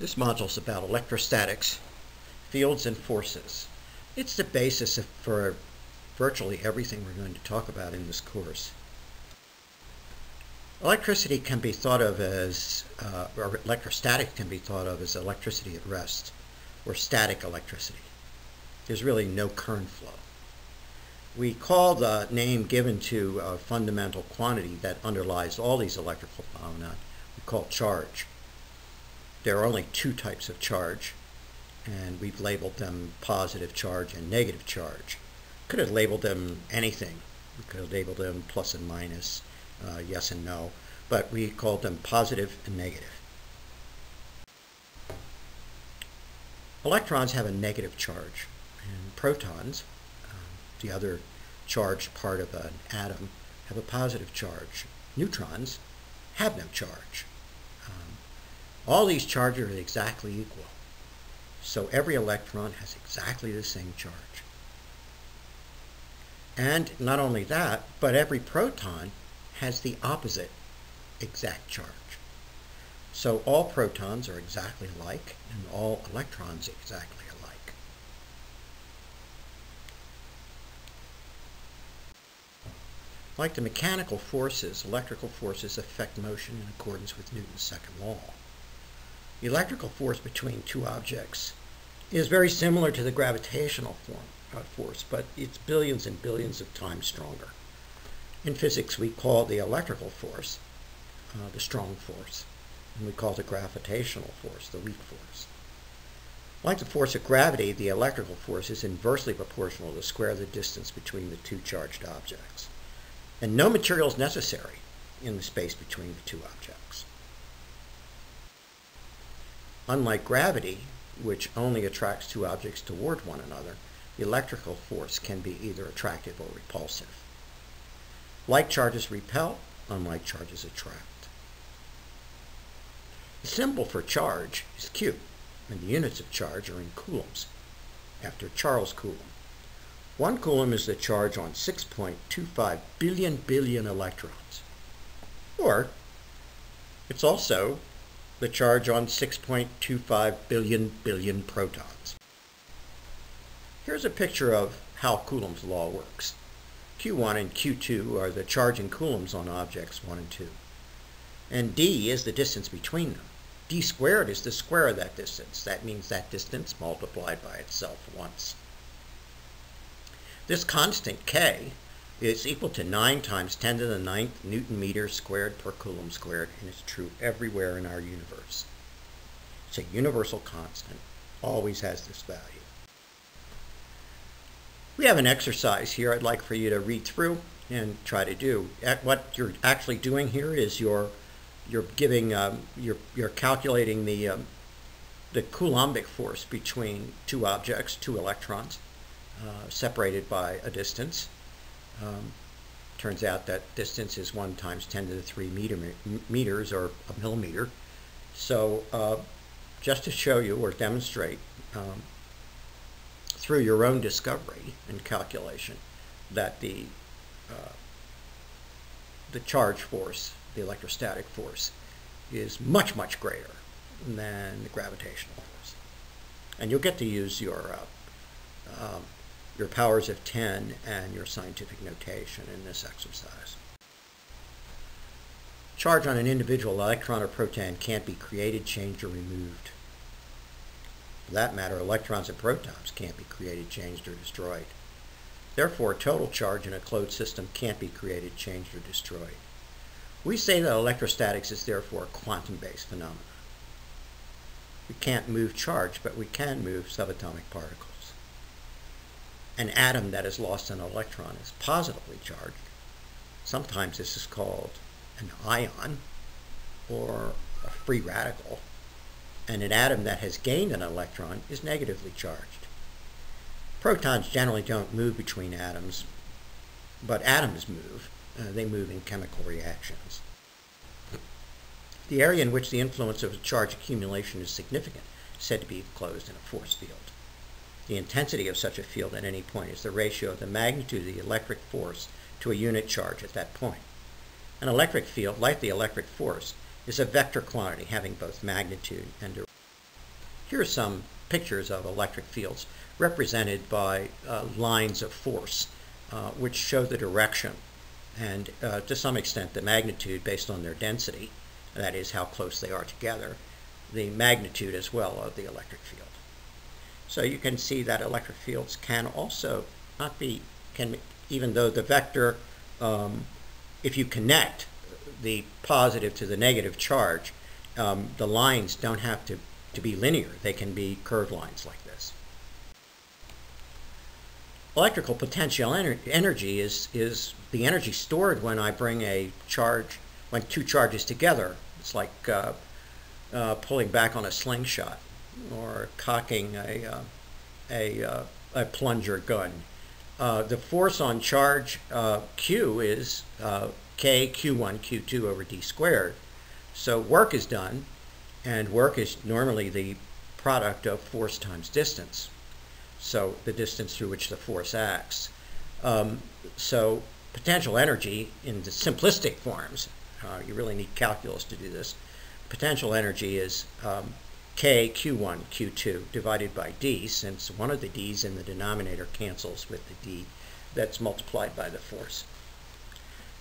This module is about electrostatics, fields, and forces. It's the basis for virtually everything we're going to talk about in this course. Electricity can be thought of as, or electrostatics can be thought of as electricity at rest, or static electricity. There's really no current flow. We call the name given to a fundamental quantity that underlies all these electrical phenomena, we call charge. There are only two types of charge, and we've labeled them positive charge and negative charge. Could have labeled them anything. We could have labeled them plus and minus, yes and no, but we called them positive and negative. Electrons have a negative charge, and protons, the other charged part of an atom, have a positive charge. Neutrons have no charge. All these charges are exactly equal. So every electron has exactly the same charge. And not only that, but every proton has the opposite exact charge. So all protons are exactly alike, and all electrons are exactly alike. Like the mechanical forces, electrical forces affect motion in accordance with Newton's second law. The electrical force between two objects is very similar to the gravitational force, but it's billions and billions of times stronger. In physics, we call the electrical force the strong force, and we call the gravitational force the weak force. Like the force of gravity, the electrical force is inversely proportional to the square of the distance between the two charged objects. And no material is necessary in the space between the two objects. Unlike gravity, which only attracts two objects toward one another, the electrical force can be either attractive or repulsive. Like charges repel, unlike charges attract. The symbol for charge is Q, and the units of charge are in coulombs, after Charles Coulomb. 1 coulomb is the charge on 6.25 billion electrons. Or, it's also the charge on 6.25 billion protons. Here's a picture of how Coulomb's law works. Q1 and Q2 are the charge in coulombs on objects 1 and 2. And d is the distance between them. D squared is the square of that distance. That means that distance multiplied by itself once. This constant K is equal to 9 times 10 to the 9th Newton meters squared per coulomb squared, and it's true everywhere in our universe. It's a universal constant, always has this value. We have an exercise here I'd like for you to read through and try to do. What you're actually doing here is you're calculating the coulombic force between two objects, two electrons, separated by a distance. Turns out that distance is 1 times 10 to the 3 meters, or a millimeter. So just to show you or demonstrate through your own discovery and calculation that the charge force, the electrostatic force, is much, much greater than the gravitational force. And you'll get to use your powers of 10 and your scientific notation in this exercise. Charge on an individual electron or proton can't be created, changed, or removed. For that matter, electrons and protons can't be created, changed, or destroyed. Therefore, total charge in a closed system can't be created, changed, or destroyed. We say that electrostatics is therefore a quantum-based phenomenon. We can't move charge, but we can move subatomic particles. An atom that has lost an electron is positively charged. Sometimes this is called an ion or a free radical. And an atom that has gained an electron is negatively charged. Protons generally don't move between atoms, but atoms move. They move in chemical reactions. The area in which the influence of a charge accumulation is significant is said to be enclosed in a force field. The intensity of such a field at any point is the ratio of the magnitude of the electric force to a unit charge at that point. An electric field, like the electric force, is a vector quantity having both magnitude and direction. Here are some pictures of electric fields represented by lines of force, which show the direction and to some extent the magnitude based on their density, that is how close they are together, the magnitude as well of the electric field. So you can see that electric fields can also not be, even though the vector, if you connect the positive to the negative charge, the lines don't have to be linear. They can be curved lines like this. Electrical potential energy is the energy stored when I bring a charge, when two charges together. It's like pulling back on a slingshot or cocking a plunger gun. The force on charge Q is K Q1 Q2 over D squared. So work is done, and work is normally the product of force times distance. So the distance through which the force acts. So potential energy in the simplistic forms, you really need calculus to do this. Potential energy is K Q1 Q2 divided by D, since one of the D's in the denominator cancels with the D that's multiplied by the force.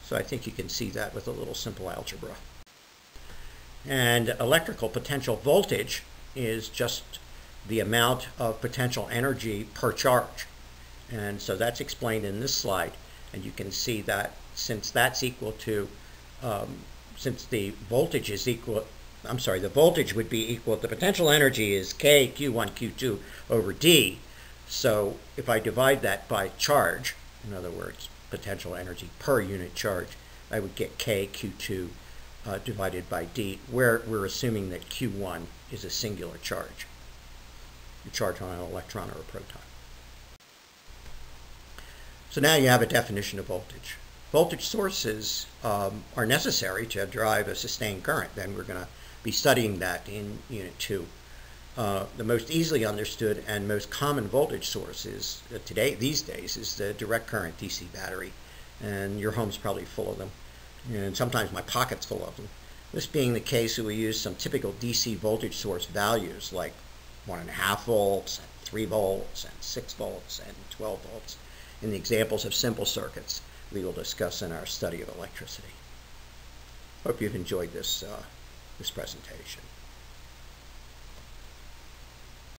So I think you can see that with a little simple algebra. And electrical potential voltage is just the amount of potential energy per charge. And so that's explained in this slide. And you can see that since that's equal to, since the voltage is equal, the voltage would be equal, the potential energy is K Q1 Q2 over D. So if I divide that by charge, in other words, potential energy per unit charge, I would get K Q2 divided by D, where we're assuming that Q1 is a singular charge, a charge on an electron or a proton. So now you have a definition of voltage. Voltage sources are necessary to drive a sustained current. Then we're going to be studying that in Unit 2. The most easily understood and most common voltage source is these days is the direct current DC battery, and your home's probably full of them, and sometimes my pocket's full of them. This being the case, we use some typical DC voltage source values like 1.5 volts, and 3 volts, and 6 volts, and 12 volts in the examples of simple circuits we will discuss in our study of electricity. Hope you've enjoyed this presentation.